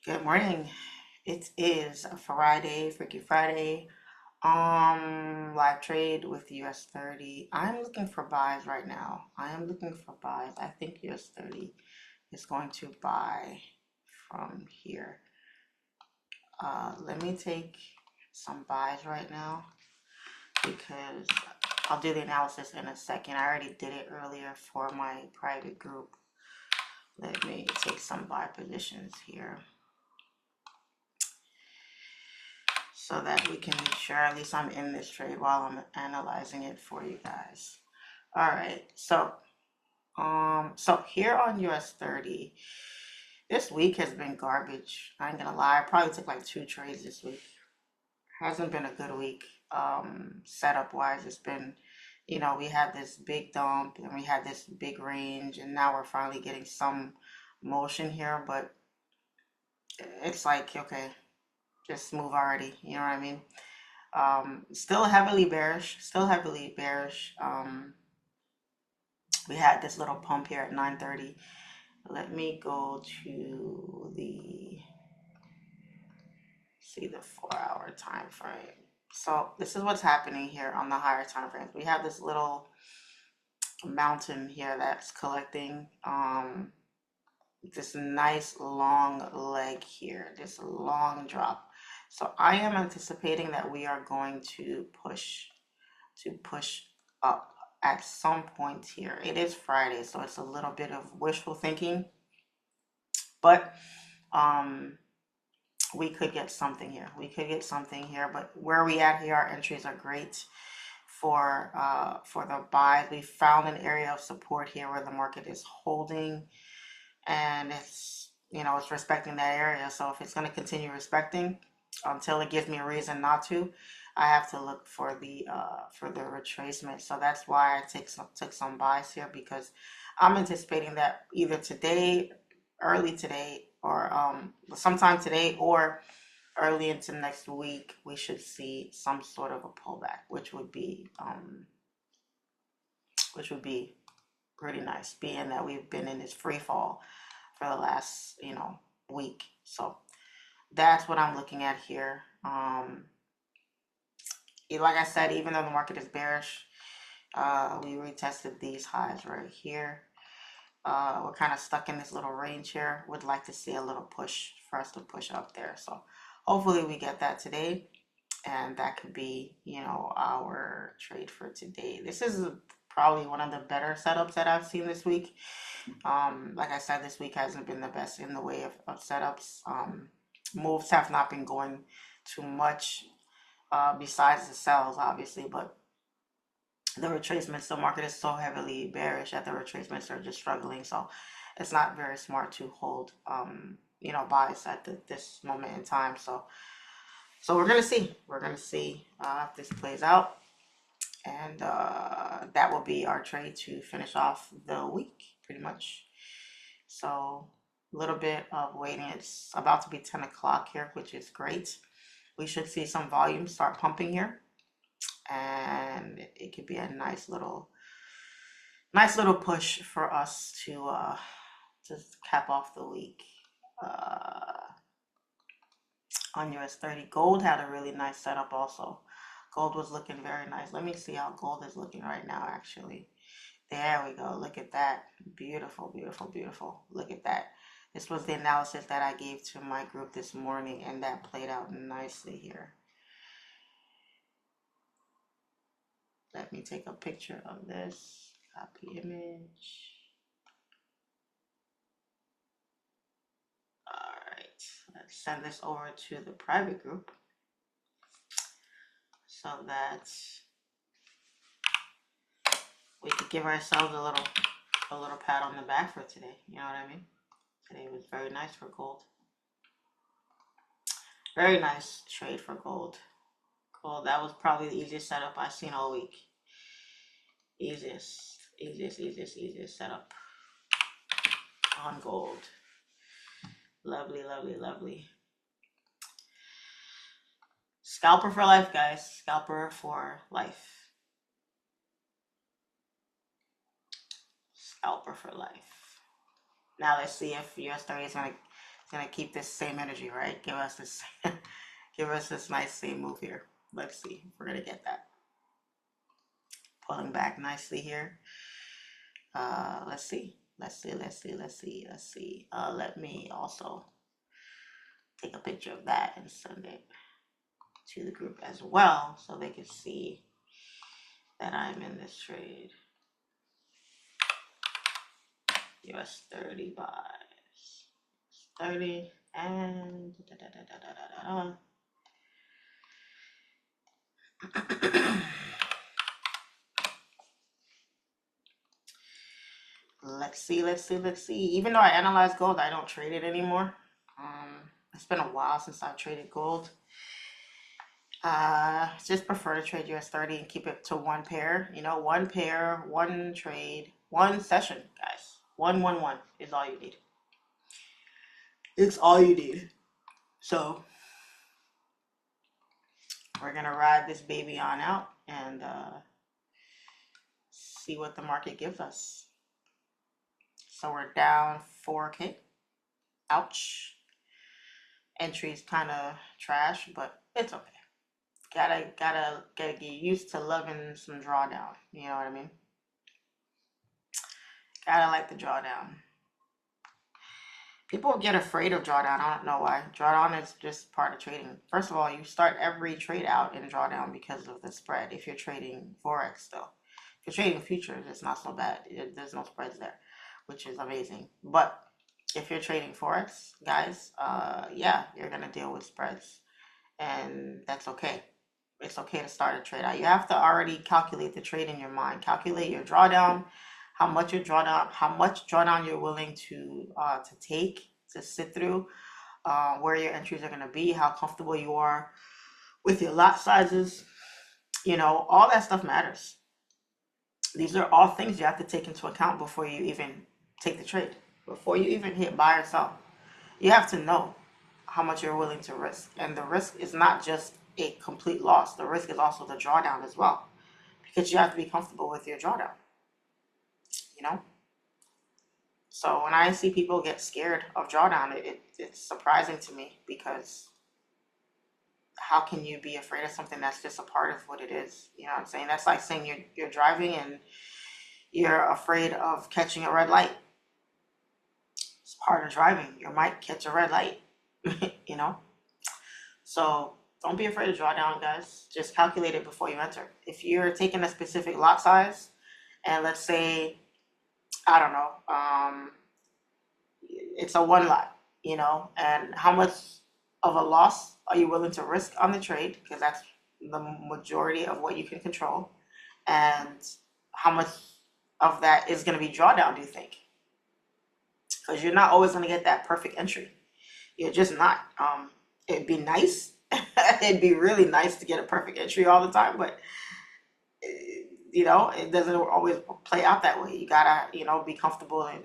Good morning. It is a Friday, Freaky Friday. Live trade with US 30. I'm looking for buys right now. I am looking for buys. I think US 30 is going to buy from here. Let me take some buys right now because I'll do the analysis in a second. I already did it earlier for my private group. Let me take some buy positions here, so that we can make sure at least I'm in this trade while I'm analyzing it for you guys. All right, so here on US 30, this week has been garbage. I ain't gonna lie, I probably took like 2 trades this week. Hasn't been a good week. Setup wise, it's been, we had this big dump and we had this big range, and now we're finally getting some motion here, but it's like, okay, just move already, you know what I mean? Still heavily bearish, still heavily bearish. We had this little pump here at 9:30. Let me go to see the 4-hour time frame. So this is what's happening here on the higher time frames. We have this little mountain here that's collecting this nice long leg here, this long drop. So I am anticipating that we are going to push up at some point here. It is Friday, so it's a little bit of wishful thinking, but we could get something here. We could get something here, but where we at here, our entries are great for the buys. We found an area of support here where the market is holding, and it's respecting that area. So if it's going to continue respecting until it gives me a reason not to, I have to look for the retracement. So that's why I took some buys here, because I'm anticipating that either today, early today, or sometime today, or early into next week, we should see some sort of a pullback, which would be pretty nice, being that we've been in this free fall for the last week. So that's what I'm looking at here. Like I said, even though the market is bearish, we retested these highs right here. We're kind of stuck in this little range here. Would like to see a little push for us to push up there. So hopefully we get that today, and that could be, our trade for today. This is probably one of the better setups that I've seen this week. Like I said, this week hasn't been the best in the way of setups. Moves have not been going too much, besides the sells, obviously, but the retracements, the market is so heavily bearish that the retracements are just struggling. So it's not very smart to hold, buys at this moment in time. So we're gonna see. We're gonna see if this plays out, and that will be our trade to finish off the week, pretty much. So a little bit of waiting. It's about to be 10 o'clock here, which is great. We should see some volume start pumping here, and it could be a nice little push for us to just cap off the week. On US 30, gold had a really nice setup also. Gold was looking very nice. Let me see how gold is looking right now, actually. There we go. Look at that. Beautiful, beautiful, beautiful. Look at that. This was the analysis that I gave to my group this morning, and that played out nicely here. Let me take a picture of this. Copy image. All right. Let's send this over to the private group so that we could give ourselves a little pat on the back for today. You know what I mean? Today was very nice for gold. Very nice trade for gold. Gold, that was probably the easiest setup I've seen all week. Easiest setup on gold. Lovely, lovely, lovely. Scalper for life, guys. Scalper for life. Scalper for life. Now let's see if US 30 is going to It's gonna keep this same energy, right? Give us this, give us this nice same move here. Let's see if we're gonna get that. Pulling back nicely here. Let's see. Let me also take a picture of that and send it to the group as well so they can see that I'm in this trade. US 30 buys. 30 and let's see. Even though I analyze gold, I don't trade it anymore. It's been a while since I traded gold. Just prefer to trade US 30 and keep it to one pair. You know, one pair, one trade, one session, guys. One is all you need. It's all you need. So we're gonna ride this baby on out and see what the market gives us. So we're down 4K. Ouch. Entry's kind of trash, but it's okay. Gotta get used to loving some drawdown. You know what I mean? Gotta like the drawdown. People get afraid of drawdown. I don't know why. Drawdown is just part of trading. First of all, you start every trade out in drawdown because of the spread. If you're trading Forex though. If you're trading futures, it's not so bad. There's no spreads there, which is amazing. But if you're trading Forex, guys, yeah, you're gonna deal with spreads. And that's okay. It's okay to start a trade out. You have to already calculate the trade in your mind. Calculate your drawdown, how much drawdown you're willing to take, to sit through, where your entries are going to be, how comfortable you are with your lot sizes. You know, all that stuff matters. These are all things you have to take into account before you even take the trade, before you even hit buy or sell. You have to know how much you're willing to risk. And the risk is not just a complete loss. The risk is also the drawdown as well, because you have to be comfortable with your drawdown, you know? So when I see people get scared of drawdown, it's surprising to me, because how can you be afraid of something that's just a part of what it is? You know what I'm saying? That's like saying you're driving and you're afraid of catching a red light. It's part of driving. You might catch a red light, you know? So don't be afraid to draw down, guys. Just calculate it before you enter. If you're taking a specific lot size, and let's say, I don't know, it's a one lot, you know, and how much of a loss are you willing to risk on the trade? Because that's the majority of what you can control. And how much of that is going to be drawdown, do you think? Because you're not always going to get that perfect entry. You're just not. It'd be nice. It'd be really nice to get a perfect entry all the time, but you know, it doesn't always play out that way. You gotta, you know, be comfortable, and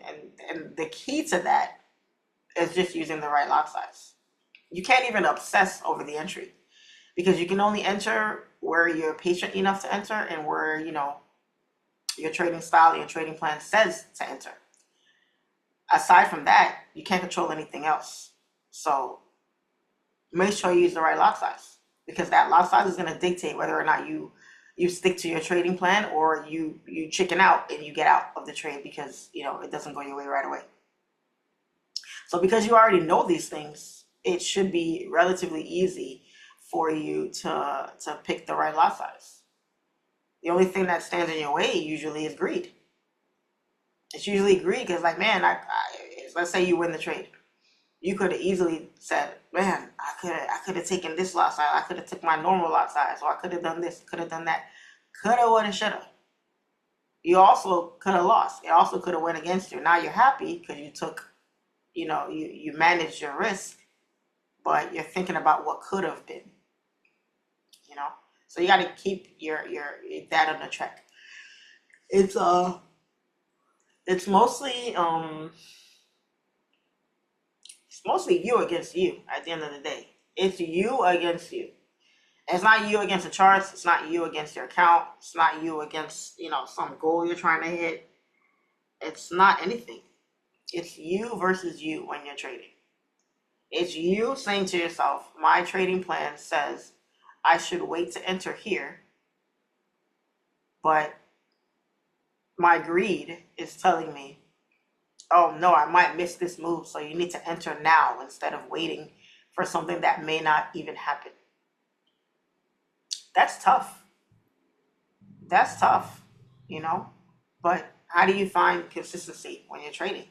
the key to that is just using the right lot size. You can't even obsess over the entry, because you can only enter where you're patient enough to enter and where, you know, your trading style, your trading plan says to enter. Aside from that, you can't control anything else. So make sure you use the right lot size, because that lot size is going to dictate whether or not you stick to your trading plan, or you chicken out and you get out of the trade because, you know, it doesn't go your way right away. So because you already know these things, it should be relatively easy for you to pick the right lot size. The only thing that stands in your way usually is greed. It's usually greed, because like, man, let's say you win the trade. You could have easily said, man, I could have taken this lot size. I could have took my normal lot size, or I could have done this, could have done that. Coulda, woulda, shoulda. You also could have lost. It also could have went against you. Now you're happy because you took, you know, you managed your risk, but you're thinking about what could have been, you know? So you got to keep your that under check. It's mostly you against you at the end of the day. It's you against you. It's not you against the charts. It's not you against your account. It's not you against, you know, some goal you're trying to hit. It's not anything. It's you versus you when you're trading. It's you saying to yourself, my trading plan says I should wait to enter here, but my greed is telling me, oh no, I might miss this move, so you need to enter now instead of waiting for something that may not even happen. That's tough. That's tough, you know? But how do you find consistency when you're trading?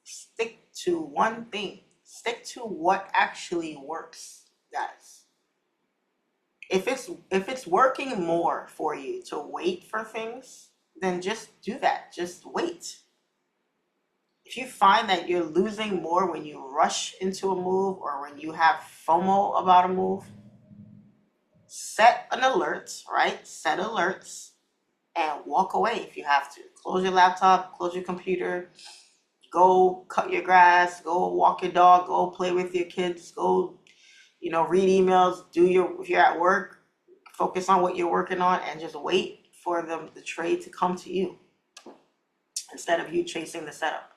Stick to one thing. Stick to what actually works, guys. If it's working more for you to wait for things, then just do that. Just wait. If you find that you're losing more when you rush into a move or when you have FOMO about a move, set an alert, right? Set alerts and walk away if you have to. Close your laptop, close your computer, go cut your grass, go walk your dog, go play with your kids, go, read emails, if you're at work, focus on what you're working on and just wait for the trade to come to you instead of you chasing the setup.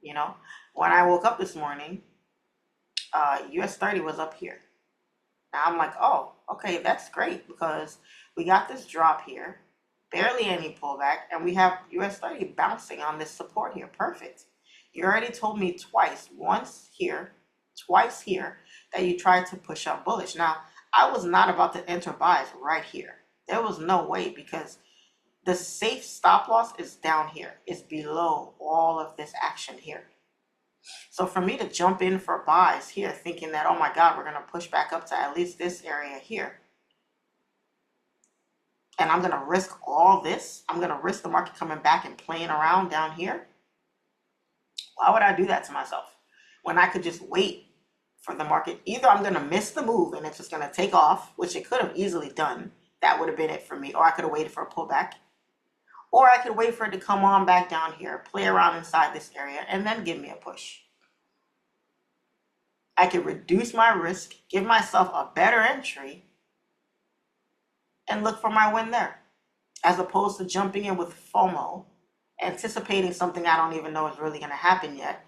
When I woke up this morning, US 30 was up here. Now I'm like, oh, okay, that's great because we got this drop here, barely any pullback, and we have US 30 bouncing on this support here. Perfect. You already told me twice, once here, twice here, that you tried to push up bullish. Now, I was not about to enter buys right here. There was no way because the safe stop loss is down here. It's below all of this action here. So for me to jump in for buys here thinking that, oh my God, we're going to push back up to at least this area here. And I'm going to risk all this. I'm going to risk the market coming back and playing around down here. Why would I do that to myself when I could just wait for the market? Either I'm going to miss the move and it's just going to take off, which it could have easily done. That would have been it for me. Or I could have waited for a pullback. Or I could wait for it to come on back down here, play around inside this area, and then give me a push. I could reduce my risk, give myself a better entry, and look for my win there, as opposed to jumping in with FOMO, anticipating something I don't even know is really going to happen yet.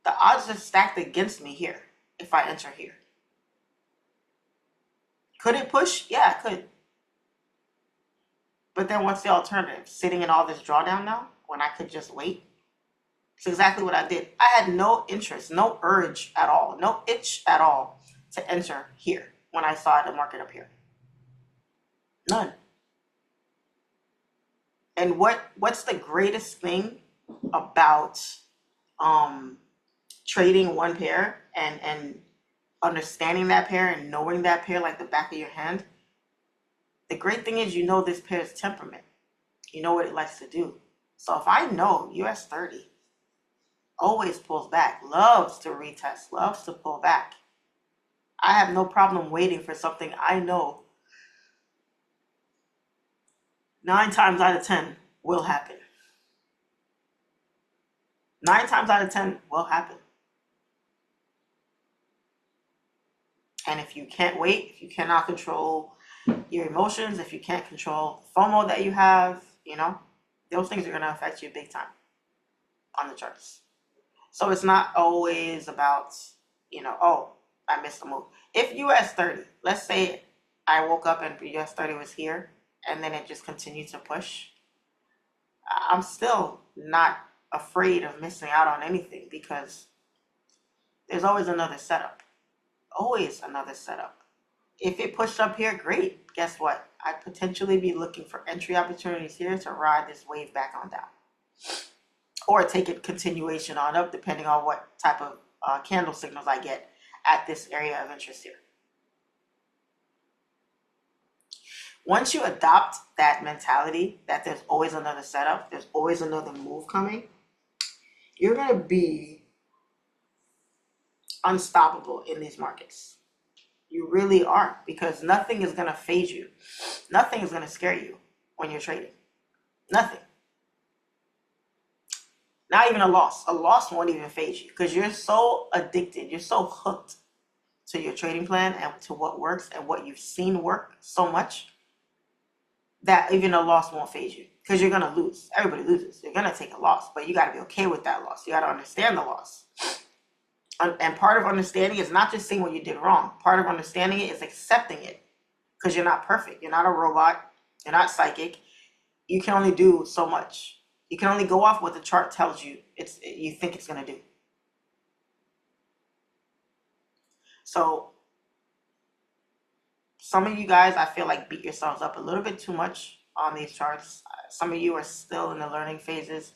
The odds are stacked against me here if I enter here. Could it push? Yeah, it could. But then what's the alternative? Sitting in all this drawdown now when I could just wait? It's exactly what I did. I had no interest, no urge at all, no itch at all to enter here when I saw the market up here. None. And what's the greatest thing about trading one pair and understanding that pair and knowing that pair like the back of your hand? The great thing is you know this pair's temperament. You know what it likes to do. So if I know US 30 always pulls back, loves to retest, loves to pull back, I have no problem waiting for something I know 9 times out of 10 will happen. 9 times out of 10 will happen. And if you can't wait, if you cannot control your emotions, if you can't control the FOMO that you have, those things are going to affect you big time on the charts. So it's not always about, oh, I missed a move. If US 30, let's say I woke up and US 30 was here and then it just continued to push, I'm still not afraid of missing out on anything because there's always another setup. Always another setup. If it pushed up here, great. Guess what? I'd potentially be looking for entry opportunities here to ride this wave back on down. Or take it continuation on up, depending on what type of candle signals I get at this area of interest here. Once you adopt that mentality that there's always another setup, there's always another move coming, you're going to be unstoppable in these markets. You really are, because nothing is going to phase you. Nothing is going to scare you when you're trading. Nothing. Not even a loss. A loss won't even phase you because you're so addicted. You're so hooked to your trading plan and to what works and what you've seen work so much that even a loss won't phase you because you're going to lose. Everybody loses. You're going to take a loss, but you got to be okay with that loss. You got to understand the loss. And part of understanding is not just seeing what you did wrong. Part of understanding it is accepting it, because you're not perfect. You're not a robot. You're not psychic. You can only do so much. You can only go off what the chart tells you you think it's going to do. So some of you guys, I feel like, beat yourselves up a little bit too much on these charts. Some of you are still in the learning phases.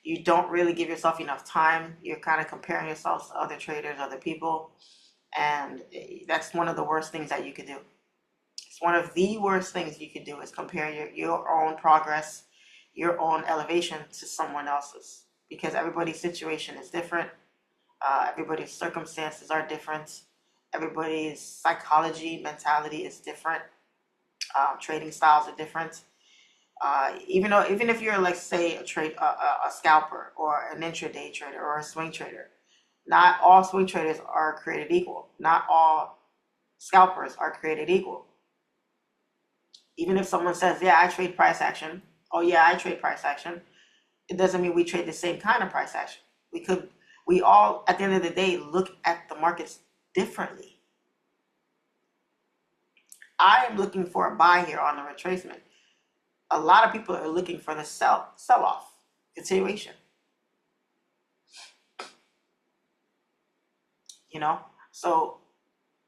You don't really give yourself enough time. You're kind of comparing yourselves to other traders, other people. And that's one of the worst things that you could do. It's one of the worst things you could do, is compare your own progress, your own elevation to someone else's. Because everybody's situation is different. Everybody's circumstances are different. Everybody's psychology, mentality is different. Trading styles are different. Even if you're, like, say, a scalper or an intraday trader or a swing trader, not all swing traders are created equal. Not all scalpers are created equal. Even if someone says, yeah, I trade price action. Oh yeah, I trade price action. It doesn't mean we trade the same kind of price action. We all, at the end of the day, look at the markets differently. I am looking for a buy here on the retracement. A lot of people are looking for the sell-off continuation. So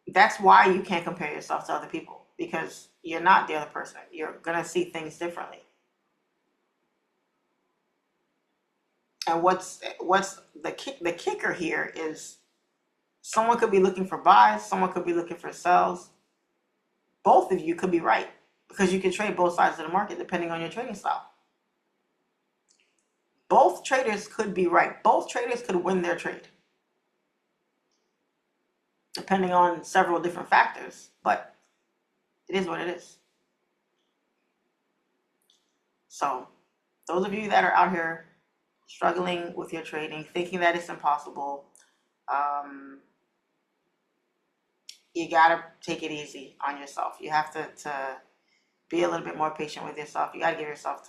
that's why you can't compare yourself to other people, because you're not the other person. You're gonna see things differently. And what's the kicker here is, someone could be looking for buys, someone could be looking for sells. Both of you could be right, because you can trade both sides of the market depending on your trading style. Both traders could be right. Both traders could win their trade, depending on several different factors, but it is what it is. So those of you that are out here struggling with your trading, thinking that it's impossible, you gotta take it easy on yourself. You have to be a little bit more patient with yourself. You gotta give yourself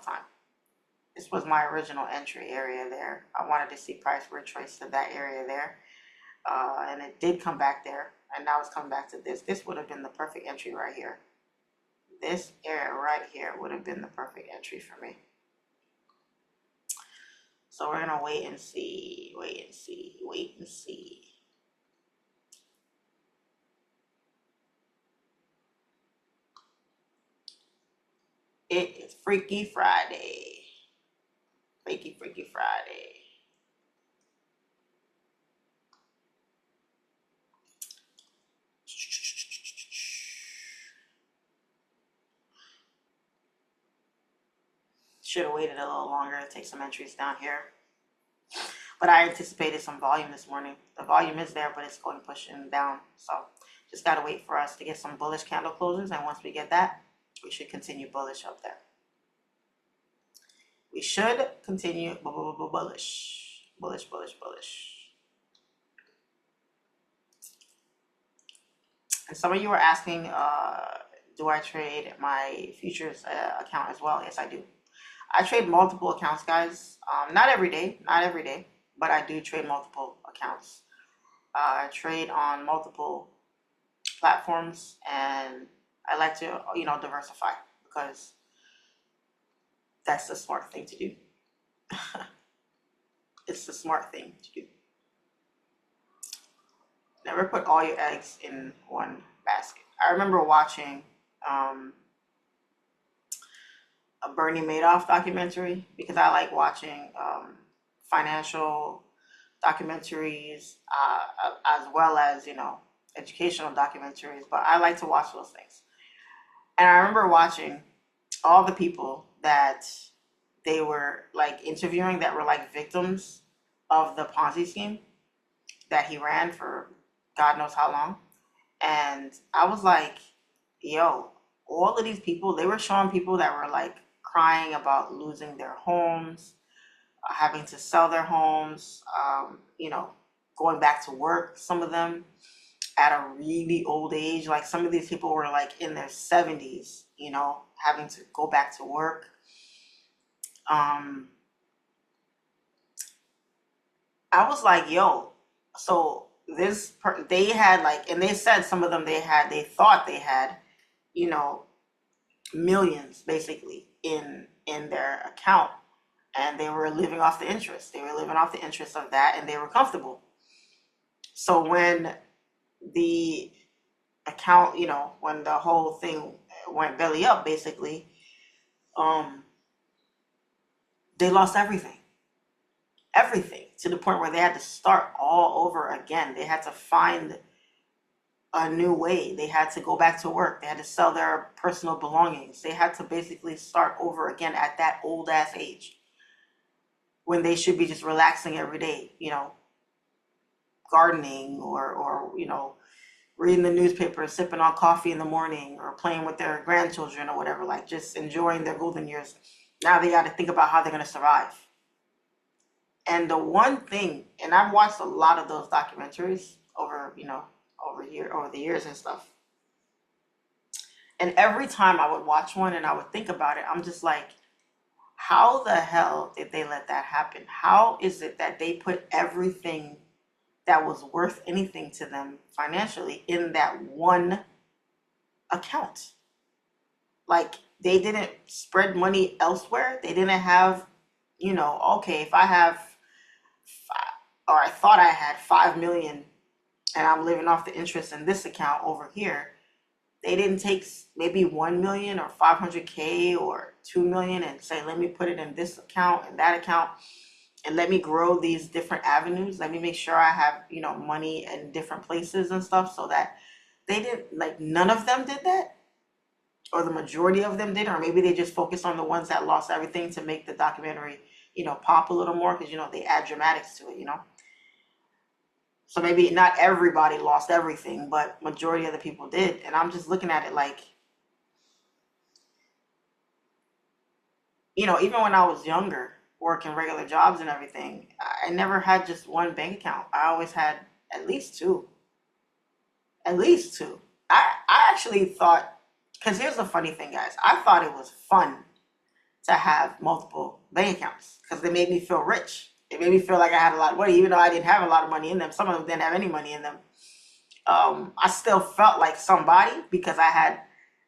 time. This was my original entry area there. I wanted to see price retrace to that area there. And it did come back there. And now it's coming back to this. This would have been the perfect entry right here. This area right here would have been the perfect entry for me. So we're gonna wait and see. It is Freaky Friday. Freaky Friday. Should have waited a little longer to take some entries down here. But I anticipated some volume this morning. The volume is there, but it's going pushing down. So just got to wait for us to get some bullish candle closes. And once we get that, we should continue bullish up there. We should continue bullish. And some of you are asking, do I trade my futures account as well? Yes, I do. I trade multiple accounts, guys. Not every day, but I do trade multiple accounts. I trade on multiple platforms, and I like to, diversify, because that's the smart thing to do. It's the smart thing to do. Never put all your eggs in one basket. I remember watching a Bernie Madoff documentary, because I like watching financial documentaries, as well as, educational documentaries, but I like to watch those things. And I remember watching all the people that they were, like, interviewing, that were like victims of the Ponzi scheme that he ran for God knows how long. And I was like, yo, all of these people, they were showing people that were, like, crying about losing their homes, having to sell their homes, going back to work, some of them at a really old age. Like, some of these people were, like, in their 70s, having to go back to work. I was like, yo, so they had like, and they said some of them they thought they had, you know, millions basically in their account, and they were living off the interest. They were living off the interest of that, and they were comfortable. So when the account, when the whole thing went belly up, basically, um, they lost everything to the point where they had to start all over again. They had to find a new way. They had to go back to work. They had to sell their personal belongings. They had to basically start over again at that old ass age when they should be just relaxing every day, gardening or reading the newspaper, sipping on coffee in the morning, or playing with their grandchildren or whatever, like just enjoying their golden years. Now they got to think about how they're going to survive. And the one thing, and I've watched a lot of those documentaries over the years and stuff. And every time I would watch one and I would think about it, I'm just like, how the hell did they let that happen? How is it that they put everything that was worth anything to them financially in that one account? Like, they didn't spread money elsewhere. They didn't have, okay, if I have, or I thought I had 5 million and I'm living off the interest in this account over here, they didn't take maybe 1 million or 500K or 2 million and say, let me put it in this account and that account, and let me grow these different avenues. Let me make sure I have, money in different places and stuff, so that they didn't, like, none of them did that, or the majority of them did, or maybe they just focused on the ones that lost everything to make the documentary, pop a little more, because, they add dramatics to it, So maybe not everybody lost everything, but majority of the people did. And I'm just looking at it like, even when I was younger, working regular jobs and everything, I never had just one bank account. I always had at least two. At least two. I actually thought, because here's the funny thing, guys. I thought it was fun to have multiple bank accounts because they made me feel rich. It made me feel like I had a lot of money, even though I didn't have a lot of money in them. Some of them didn't have any money in them. I still felt like somebody because I had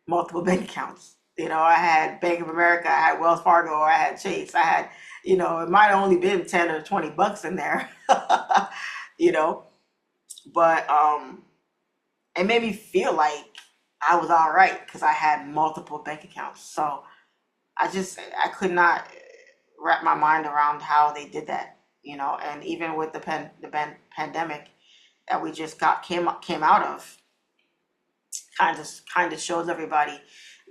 multiple bank accounts. I had Bank of America, I had Wells Fargo, I had Chase, I had, it might have only been 10 or 20 bucks in there, but it made me feel like I was all right because I had multiple bank accounts. So I could not wrap my mind around how they did that, and even with the pandemic that we just came out of, kind of shows everybody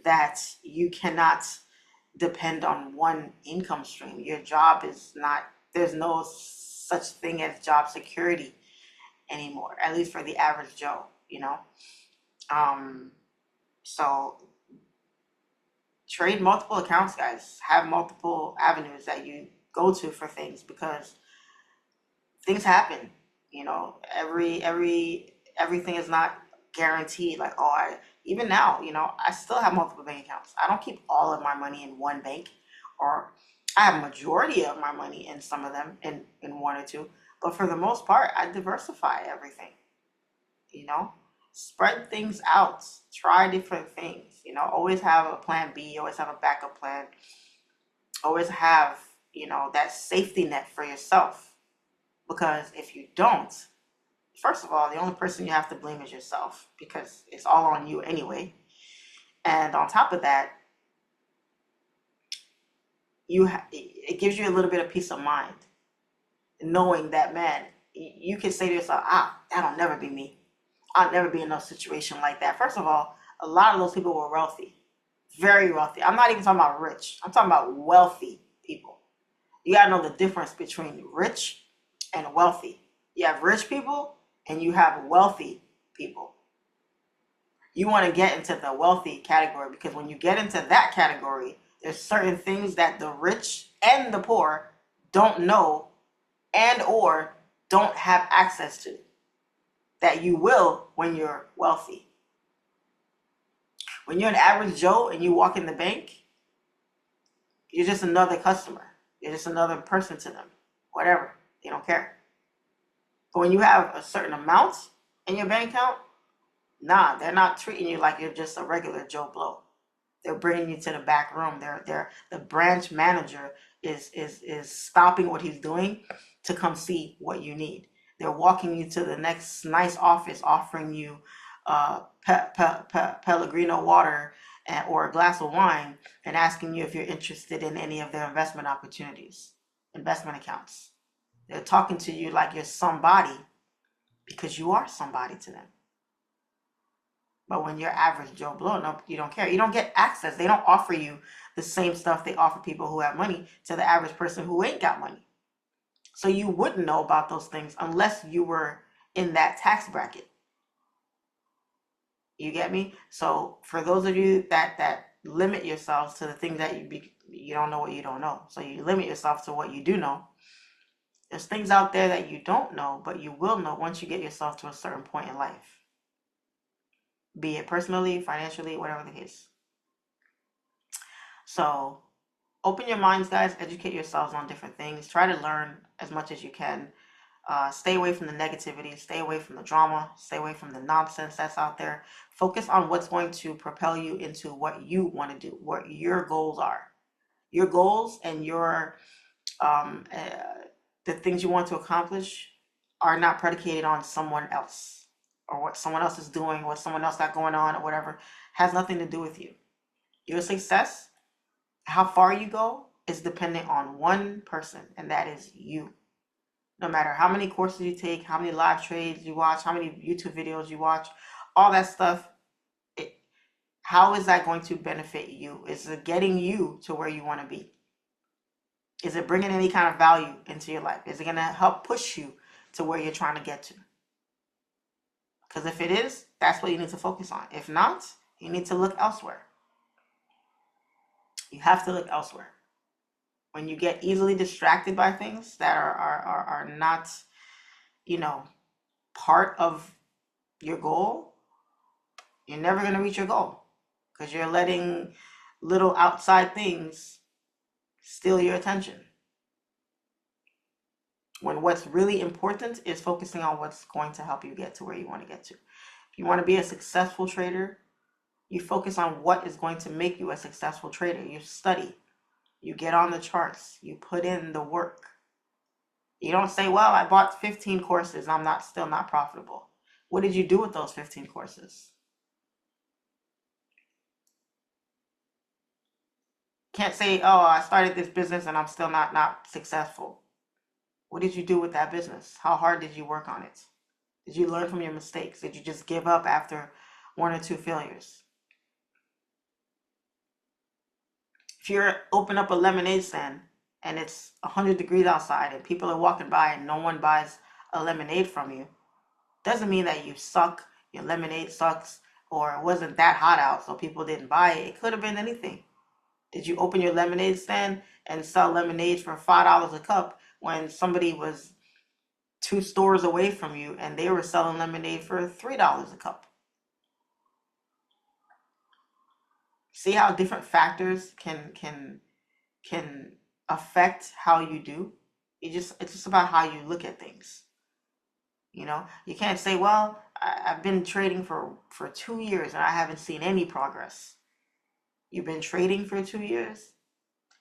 that you cannot depend on one income stream. Your job is not, there's no such thing as job security anymore, at least for the average Joe, so trade multiple accounts, guys. Have multiple avenues that you go to for things, because things happen. Everything is not guaranteed. Like, even now, I still have multiple bank accounts. I don't keep all of my money in one bank, or I have a majority of my money in some of them in one or two. But for the most part, I diversify everything. Spread things out. Try different things. Always have a plan B. Always have a backup plan. Always have, that safety net for yourself. Because if you don't, first of all, the only person you have to blame is yourself, because it's all on you anyway. And on top of that, it gives you a little bit of peace of mind, knowing that, man, you can say to yourself, that'll never be me. I'll never be in no situation like that. First of all, a lot of those people were wealthy, very wealthy. I'm not even talking about rich. I'm talking about wealthy people. You got to know the difference between rich and wealthy. You have rich people and you have wealthy people. You want to get into the wealthy category, because when you get into that category, there's certain things that the rich and the poor don't know and or don't have access to, that you will when you're wealthy. When you're an average Joe and you walk in the bank, you're just another customer. You're just another person to them. Whatever. They don't care. But when you have a certain amount in your bank account, nah, they're not treating you like you're just a regular Joe Blow. They're bringing you to the back room. The branch manager is stopping what he's doing to come see what you need. They're walking you to the next nice office, offering you Pellegrino water or a glass of wine, and asking you if you're interested in any of their investment opportunities, investment accounts. They're talking to you like you're somebody because you are somebody to them. But when you're average Joe Blow, no, you don't care. You don't get access. They don't offer you the same stuff they offer people who have money to the average person who ain't got money. So you wouldn't know about those things unless you were in that tax bracket. You get me? So for those of you that limit yourselves to the things that you don't know what you don't know. So you limit yourself to what you do know. There's things out there that you don't know, but you will know once you get yourself to a certain point in life. Be it personally, financially, whatever the case. So open your minds, guys. Educate yourselves on different things. Try to learn as much as you can. Stay away from the negativity. Stay away from the drama. Stay away from the nonsense that's out there. Focus on what's going to propel you into what you want to do, what your goals are. Your goals and your the things you want to accomplish are not predicated on someone else or what someone else is doing, what someone else got going on or whatever. Has nothing to do with you. Your success, how far you go, is dependent on one person, and that is you. No matter how many courses you take, how many live trades you watch, how many YouTube videos you watch, all that stuff, how is that going to benefit you? Is it getting you to where you want to be? Is it bringing any kind of value into your life? Is it going to help push you to where you're trying to get to? Because if it is, that's what you need to focus on. If not, you need to look elsewhere. You have to look elsewhere. When you get easily distracted by things that are not, part of your goal, you're never going to reach your goal because you're letting little outside things steal your attention. When what's really important is focusing on what's going to help you get to where you want to get to. If you want to be a successful trader, you focus on what is going to make you a successful trader. You study, you get on the charts, you put in the work. You don't say, well, I bought 15 courses, I'm still not profitable. What did you do with those 15 courses? Can't say, oh, I started this business and I'm still not successful. What did you do with that business? How hard did you work on it? Did you learn from your mistakes? Did you just give up after one or two failures? If you're open up a lemonade stand and it's 100 degrees outside and people are walking by and no one buys a lemonade from you, doesn't mean that you suck, your lemonade sucks, or it wasn't that hot out so people didn't buy it. It could have been anything. Did you open your lemonade stand and sell lemonade for $5 a cup when somebody was 2 stores away from you and they were selling lemonade for $3 a cup? See how different factors can affect how you do? It's just about how you look at things. You can't say, well, I've been trading for 2 years and I haven't seen any progress. You've been trading for 2 years?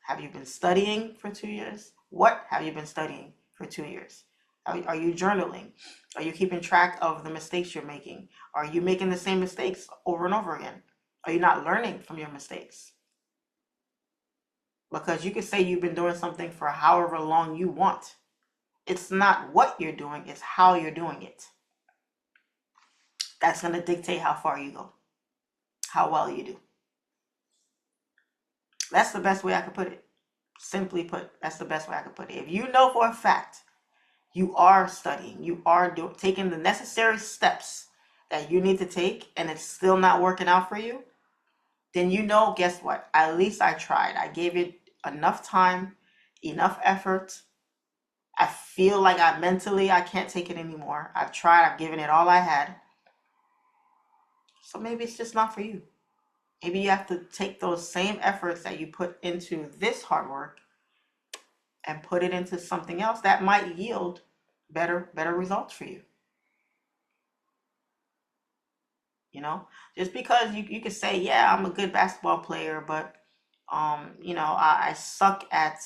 Have you been studying for 2 years? What have you been studying for 2 years? Are you journaling? Are you keeping track of the mistakes you're making? Are you making the same mistakes over and over again? Are you not learning from your mistakes? Because you could say you've been doing something for however long you want. It's not what you're doing, it's how you're doing it. That's going to dictate how far you go, how well you do. That's the best way I could put it. Simply put, that's the best way I could put it. If you know for a fact you are studying, you are taking the necessary steps that you need to take, and it's still not working out for you, then guess what? At least I tried. I gave it enough time, enough effort. I feel like I can't take it anymore. I've tried, I've given it all I had. So maybe it's just not for you. Maybe you have to take those same efforts that you put into this hard work and put it into something else that might yield better results for you. You know, just because you could say, yeah, I'm a good basketball player, but you know, I suck at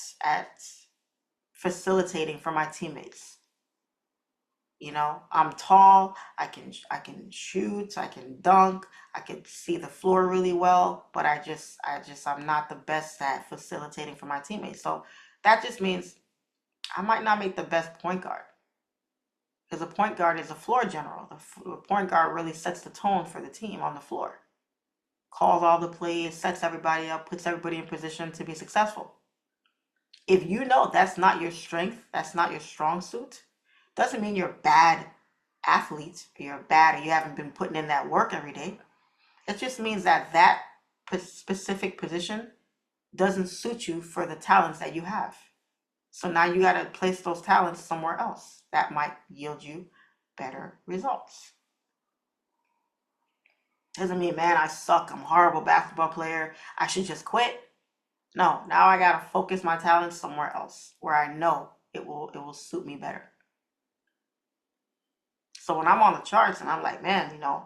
facilitating for my teammates. You know, I'm tall, I can shoot, I can dunk, I can see the floor really well, but I'm not the best at facilitating for my teammates. So that just means I might not make the best point guard. Because a point guard is a floor general. The point guard really sets the tone for the team on the floor, calls all the plays, sets everybody up, puts everybody in position to be successful. If you know that's not your strength, that's not your strong suit, doesn't mean you're a bad athlete, or you're bad, or you haven't been putting in that work every day. It just means that that specific position doesn't suit you for the talents that you have. So now you got to place those talents somewhere else that might yield you better results. Doesn't mean, man, I suck, I'm a horrible basketball player, I should just quit. No, now I got to focus my talents somewhere else where I know it will suit me better. So when I'm on the charts and I'm like, man, you know,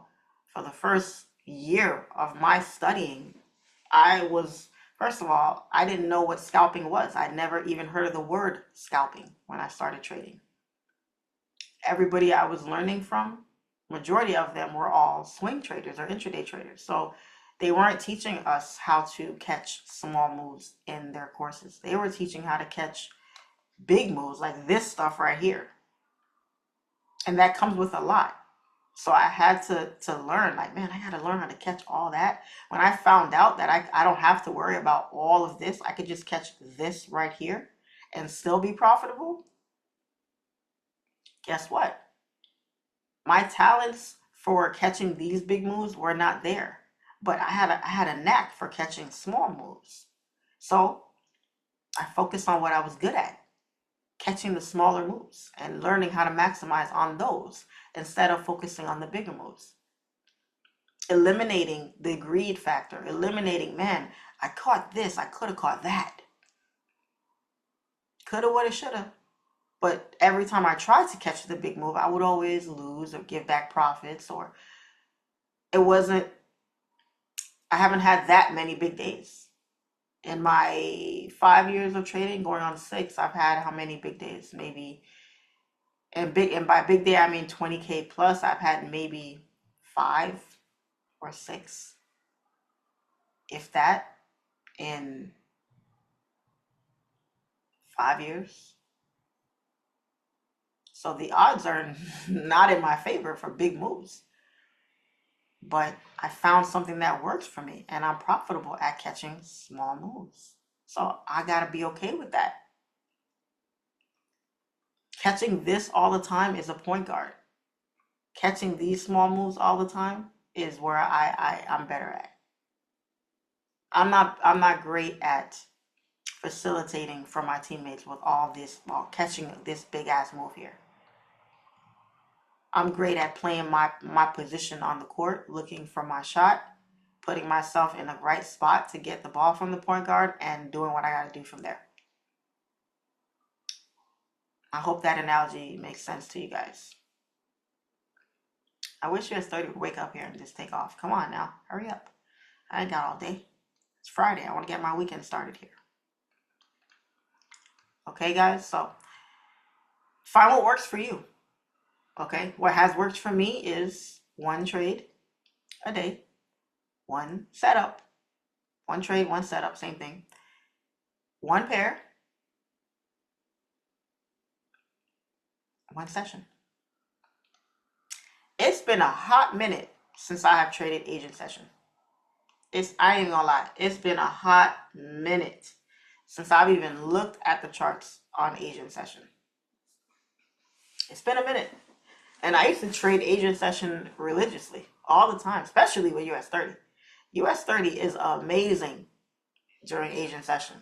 for the first year of my studying, first of all, I didn't know what scalping was. I'd never even heard of the word scalping when I started trading. Everybody I was learning from, majority of them were all swing traders or intraday traders. So they weren't teaching us how to catch small moves in their courses. They were teaching how to catch big moves like this stuff right here. And that comes with a lot. So I had to learn, like, man, I got to learn how to catch all that. When I found out that I don't have to worry about all of this, I could just catch this right here and still be profitable. Guess what? My talents for catching these big moves were not there, but I had a knack for catching small moves. So I focused on what I was good at, catching the smaller moves and learning how to maximize on those instead of focusing on the bigger moves. Eliminating the greed factor, eliminating, man, I caught this, I could have caught that. Coulda, woulda, shoulda. But every time I tried to catch the big move, I would always lose or give back profits, or I haven't had that many big days. In my 5 years of trading, going on 6, I've had how many big days? Maybe, and by big day, I mean 20K plus. I've had maybe 5 or 6, if that, in 5 years. So the odds are not in my favor for big moves. But I found something that works for me, and I'm profitable at catching small moves. So I got to be okay with that. Catching this all the time is a point guard. Catching these small moves all the time is where I'm better at. I'm not great at facilitating for my teammates with all this, while catching this big ass move here. I'm great at playing my position on the court, looking for my shot, putting myself in the right spot to get the ball from the point guard, and doing what I got to do from there. I hope that analogy makes sense to you guys. I wish US 30 would wake up here and just take off. Come on now, hurry up. I ain't got all day. It's Friday. I want to get my weekend started here. Okay, guys, so find what works for you. Okay, what has worked for me is one trade a day, one setup, one trade, one setup, same thing, one pair, one session. It's been a hot minute since I have traded Asian session. I ain't gonna lie, it's been a hot minute since I've even looked at the charts on Asian session. It's been a minute. And I used to trade Asian session religiously all the time, especially with US 30. US 30 is amazing during Asian session.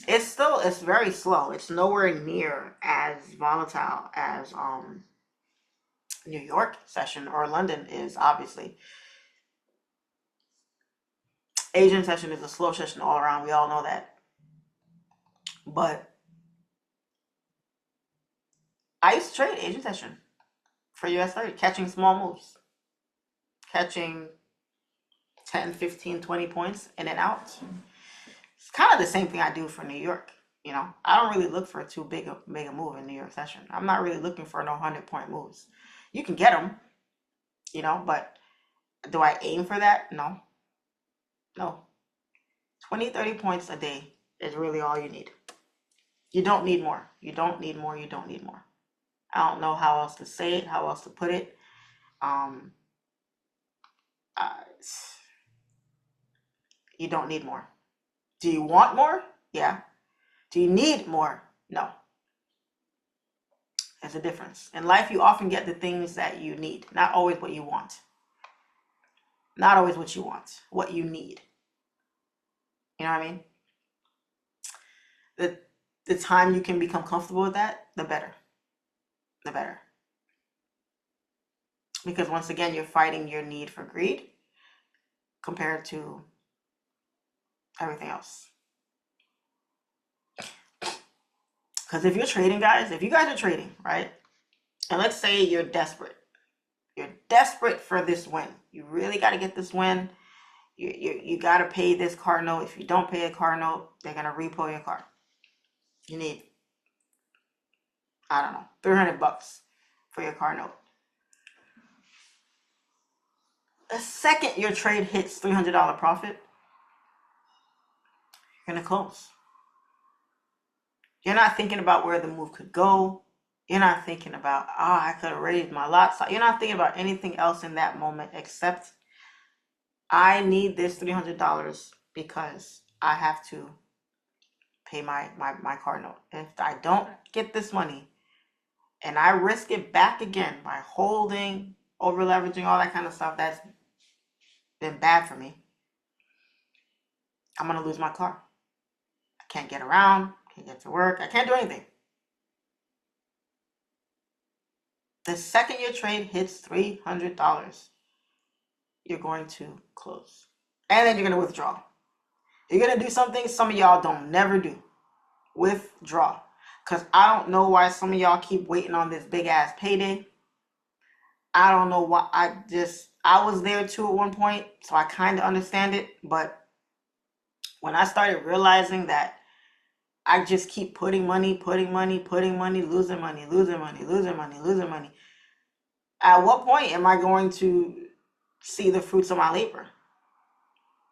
It's very slow. It's nowhere near as volatile as New York session or London is, obviously. Asian session is a slow session all around. We all know that. But I used to trade Asian session for US 30, catching small moves, catching 10, 15, 20 points in and out. It's kind of the same thing I do for New York. You know, I don't really look for too big a move in New York session. I'm not really looking for no 100-point moves. You can get them, you know, but do I aim for that? No. 20, 30 points a day is really all you need. You don't need more. You don't need more. You don't need more. I don't know how else to say it, how else to put it. You don't need more. Do you want more? Yeah. Do you need more? No. There's a difference. In life, you often get the things that you need, not always what you want. Not always what you want, what you need. You know what I mean? The time you can become comfortable with that, the better. The better. Because once again, you're fighting your need for greed compared to everything else. Because if you're trading, guys, if you guys are trading, right? And let's say you're desperate. You're desperate for this win. You really got to get this win. You got to pay this car note. If you don't pay a car note, they're going to repo your car. You need, I don't know, $300 for your car note. The second your trade hits $300 profit, you're going to close. You're not thinking about where the move could go. You're not thinking about, I could have raised my lot size. You're not thinking about anything else in that moment except I need this $300 because I have to pay my car note. If I don't get this money and I risk it back again by holding, over leveraging, all that kind of stuff that's been bad for me, I'm going to lose my car. I can't get around, can't get to work, I can't do anything. The second your trade hits $300, you're going to close. And then you're going to withdraw. You're going to do something some of y'all don't never do. Withdraw. Because I don't know why some of y'all keep waiting on this big ass payday. I don't know why. I was there too at one point, so I kind of understand it. But when I started realizing that I just keep putting money, losing money. At what point am I going to see the fruits of my labor?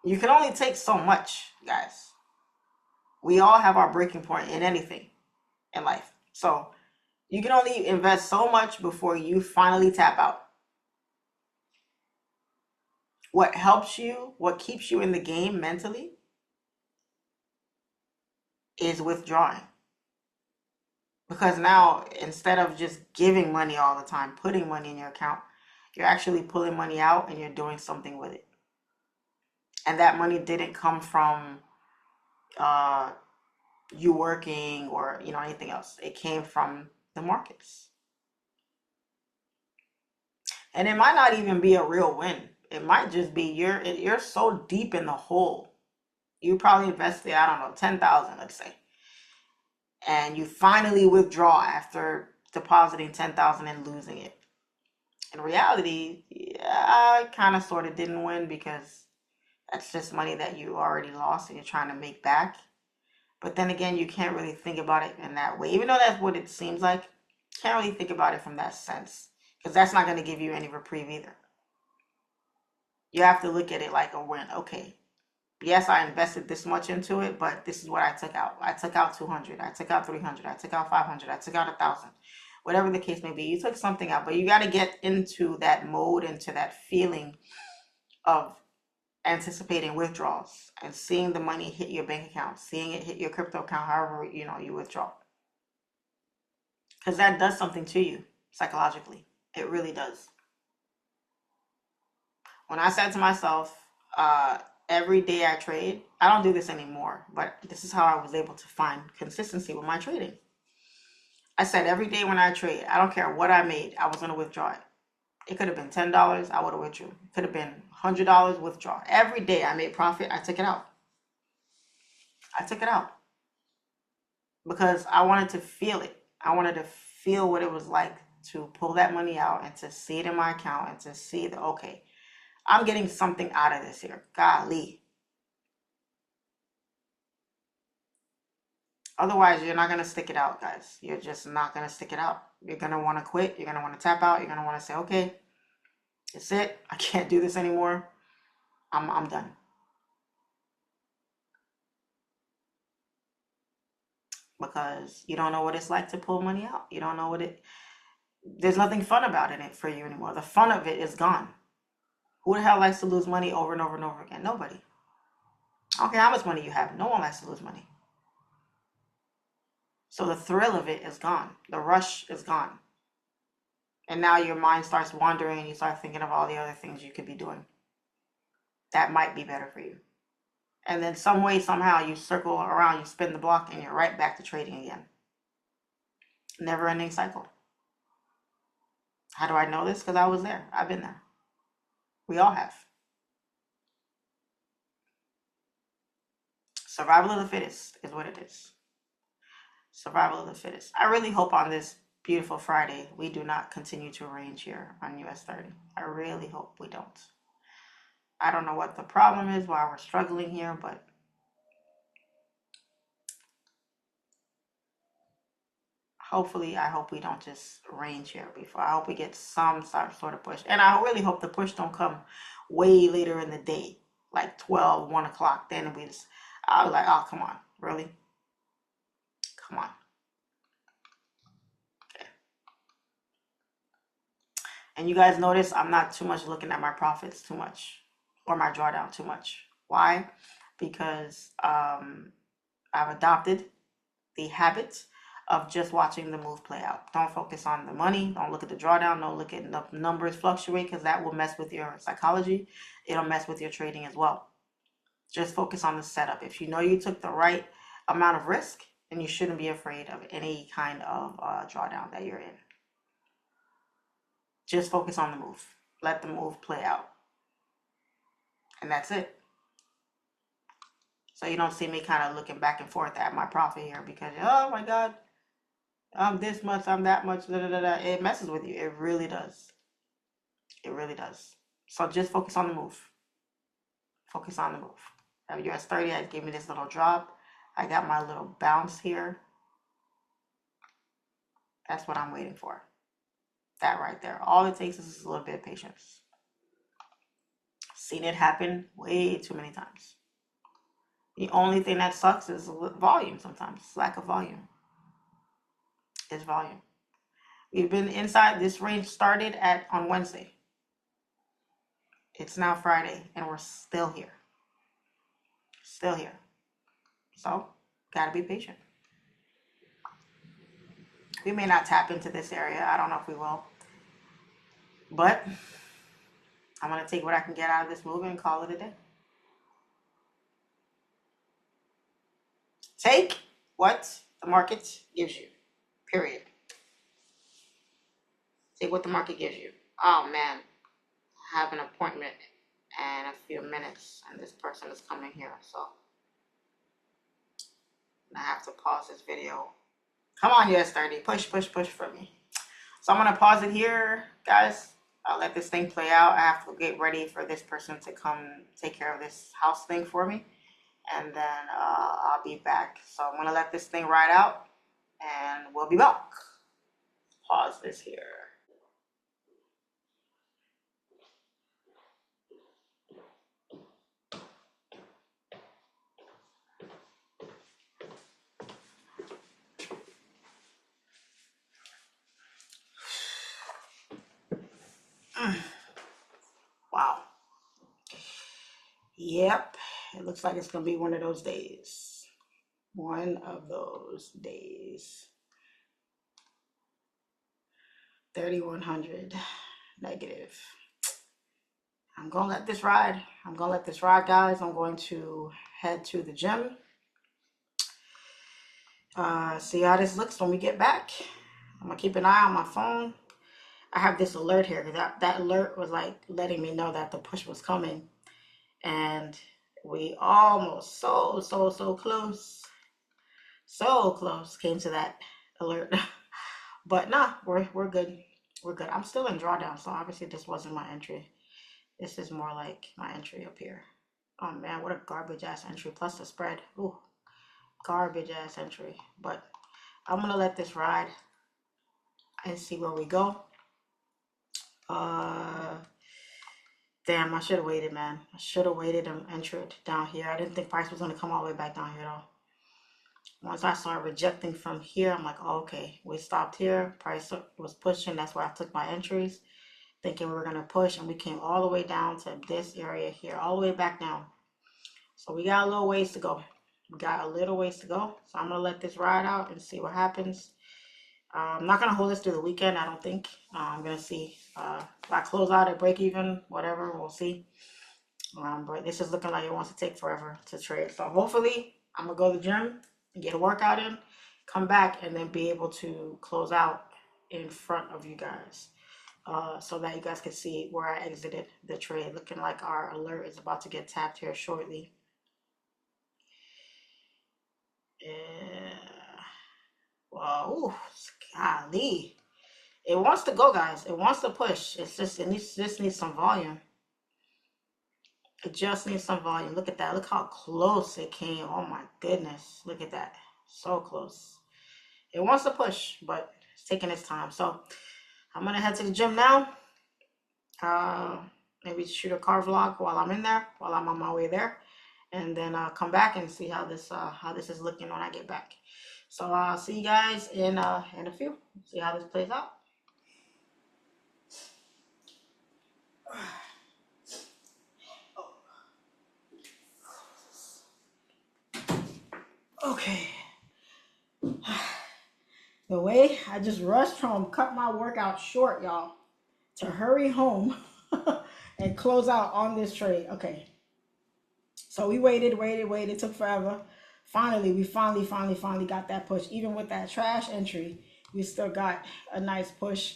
You can only take so much, guys. We all have our breaking point in anything in life. So you can only invest so much before you finally tap out. What helps you, what keeps you in the game mentally is withdrawing. Because now, instead of just giving money all the time, putting money in your account, you're actually pulling money out and you're doing something with it. And that money didn't come from you working or anything else. It came from the markets. And it might not even be a real win. It might just be you're so deep in the hole. You probably invested, I don't know, 10,000, let's say. And you finally withdraw after depositing 10,000 and losing it. In reality, I kind of sort of didn't win because that's just money that you already lost and you're trying to make back. But then again, you can't really think about it in that way. Even though that's what it seems like, you can't really think about it from that sense. Because that's not going to give you any reprieve either. You have to look at it like a win. Okay, yes, I invested this much into it, but this is what I took out. I took out 200. I took out 300. I took out 500. I took out 1,000. Whatever the case may be, you took something out. But you got to get into that mode, into that feeling of anticipating withdrawals and seeing the money hit your bank account, seeing it hit your crypto account, however you withdraw. Because that does something to you psychologically. It really does. When I said to myself, every day I trade, I don't do this anymore, but this is how I was able to find consistency with my trading. I said every day when I trade, I don't care what I made, I was going to withdraw it. It could have been $10, I would have withdrew. It could have been $100, withdraw. Every day I made profit, I took it out. I took it out. Because I wanted to feel it. I wanted to feel what it was like to pull that money out and to see it in my account and to see that, okay, I'm getting something out of this here. Golly. Otherwise, you're not going to stick it out, guys. You're just not going to stick it out. You're going to want to quit. You're going to want to tap out. You're going to want to say, okay, it's it. I can't do this anymore. I'm done. Because you don't know what it's like to pull money out. You don't know what there's nothing fun about it for you anymore. The fun of it is gone. Who the hell likes to lose money over and over and over again? Nobody. I don't care how much money you have. No one likes to lose money. So the thrill of it is gone. The rush is gone. And now your mind starts wandering and you start thinking of all the other things you could be doing that might be better for you. And then some way, somehow, you circle around, you spin the block, and you're right back to trading again. Never ending cycle. How do I know this? Because I was there. I've been there. We all have. Survival of the fittest is what it is. Survival of the fittest. I really hope on this beautiful Friday we do not continue to range here on US 30. I really hope we don't. I don't know what the problem is, why we're struggling here, but hopefully, I hope we don't just range here before. I hope we get some sort of push. And I really hope the push don't come way later in the day, like 12, 1 o'clock. Then I was like, oh, come on. Really? Come on. Okay. And you guys notice I'm not too much looking at my profits too much or my drawdown too much. Why? Because I've adopted the habit of just watching the move play out. Don't focus on the money. Don't look at the drawdown. Don't look at the numbers fluctuate, because that will mess with your psychology. It'll mess with your trading as well. Just focus on the setup. If you know you took the right amount of risk, then you shouldn't be afraid of any kind of drawdown that you're in. Just focus on the move. Let the move play out. And that's it. So you don't see me kind of looking back and forth at my profit here because, oh my God, I'm this much, I'm that much, da, da, da, da. It messes with you. It really does. It really does. So just focus on the move. Focus on the move. At US 30, I gave me this little drop. I got my little bounce here. That's what I'm waiting for. That right there. All it takes is a little bit of patience. Seen it happen way too many times. The only thing that sucks is volume sometimes. Lack of volume. It's volume. We've been inside. This range started on Wednesday. It's now Friday, and we're still here. Still here. So, gotta be patient. We may not tap into this area. I don't know if we will. But I'm going to take what I can get out of this move and call it a day. Take what the market gives you. Period. Take what the market gives you. Oh, man. I have an appointment in a few minutes, and this person is coming here, so I have to pause this video. Come on, US 30. Push, push, push for me. So I'm going to pause it here, guys. I'll let this thing play out. I have to get ready for this person to come take care of this house thing for me. And then I'll be back. So I'm going to let this thing ride out, and we'll be back. Pause this here. Wow. Yep. It looks like it's going to be one of those days. One of those days. 3,100 negative. I'm going to let this ride. I'm going to let this ride, guys. I'm going to head to the gym. See how this looks when we get back. I'm going to keep an eye on my phone. I have this alert here. That alert was like letting me know that the push was coming. And we almost so close. So close came to that alert. But nah, we're good. We're good. I'm still in drawdown, so obviously this wasn't my entry. This is more like my entry up here. Oh man, what a garbage ass entry. Plus the spread. Ooh, garbage ass entry. But I'm gonna let this ride and see where we go. Uh, damn, I should have waited, man. I should have waited and entered down here. I didn't think price was gonna come all the way back down here though. Once I started rejecting from here, I'm like, oh, okay, we stopped here. Price was pushing. That's where I took my entries, thinking we were gonna push, and we came all the way down to this area here, all the way back down. So we got a little ways to go. We got a little ways to go. So I'm gonna let this ride out and see what happens. I'm not gonna hold this through the weekend, I don't think. I'm gonna see if I close out at break even, whatever, we'll see. But this is looking like it wants to take forever to trade. So hopefully I'm gonna go to the gym and get a workout in, come back, and then be able to close out in front of you guys. So that you guys can see where I exited the trade. Looking like our alert is about to get tapped here shortly. Yeah. Wow, golly. It wants to go, guys. It wants to push. It's just just needs some volume. It just needs some volume. Look at that. Look how close it came. Oh my goodness. Look at that. So close. It wants to push, but it's taking its time. So I'm gonna head to the gym now. Maybe shoot a car vlog while I'm in there, while I'm on my way there, and then come back and see how this is looking when I get back. So I'll see you guys in a few. See how this plays out. Okay. The way I just rushed home, cut my workout short, y'all, to hurry home and close out on this trade. Okay. So we waited, took forever. Finally, we finally got that push. Even with that trash entry, we still got a nice push.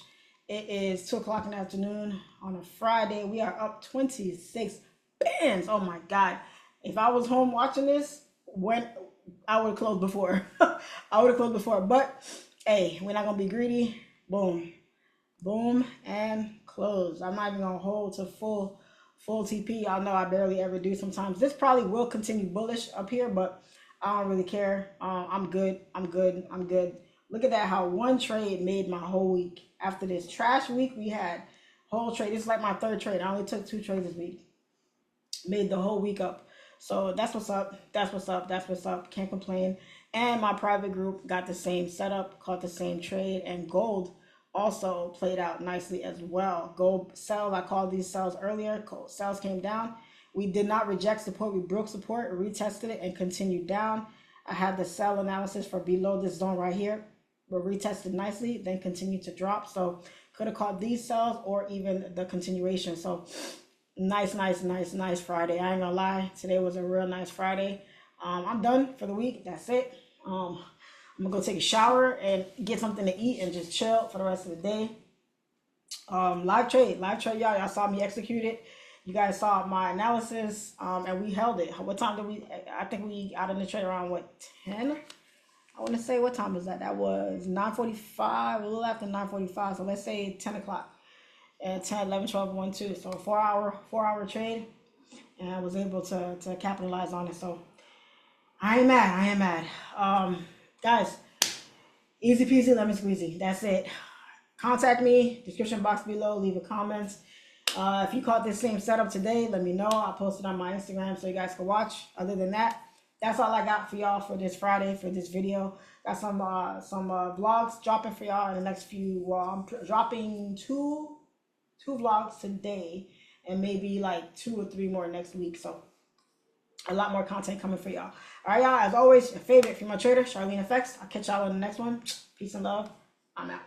It is 2 o'clock in the afternoon on a Friday. We are up 26 bands. Oh my God. If I was home watching this, when I would have closed before. I would have closed before. But hey, we're not gonna be greedy. Boom. Boom and close. I'm not even gonna hold to full TP. Y'all know I barely ever do sometimes. This probably will continue bullish up here, but I don't really care. I'm good. Look at that, how one trade made my whole week. After this trash week we had, whole trade. This is like my third trade. I only took 2 trades this week. Made the whole week up. So that's what's up. That's what's up. Can't complain. And my private group got the same setup, caught the same trade, and gold also played out nicely as well. Gold sells, I called these sells earlier. Gold sells came down. We did not reject support. We broke support, retested it, and continued down. I had the sell analysis for below this zone right here, but retested nicely, then continued to drop. So could have caught these sells or even the continuation. So nice Friday. I ain't gonna lie, today was a real nice Friday. I'm done for the week. That's it. I'm gonna go take a shower and get something to eat and just chill for the rest of the day. Live trade, y'all saw me execute it. You guys saw my analysis, and we held it. What time did we? I think we out in the trade around what, 10? I want to say, what time was that? That was 9:45, a little after 9:45. So let's say 10 o'clock. And 10, 11, 12, 1, 2. So 4-hour trade, and I was able to capitalize on it. So I ain't mad. Guys, easy peasy, lemon squeezy. That's it. Contact me, description box below, leave a comment. If you caught this same setup today, let me know. I'll post it on my Instagram so you guys can watch. Other than that, that's all I got for y'all for this Friday, for this video. Got some vlogs dropping for y'all in the next few. I'm dropping two vlogs today and maybe like 2 or 3 more next week. So a lot more content coming for y'all. All right, y'all. As always, your favorite female trader, SIMPLEFX. I'll catch y'all in the next one. Peace and love. I'm out.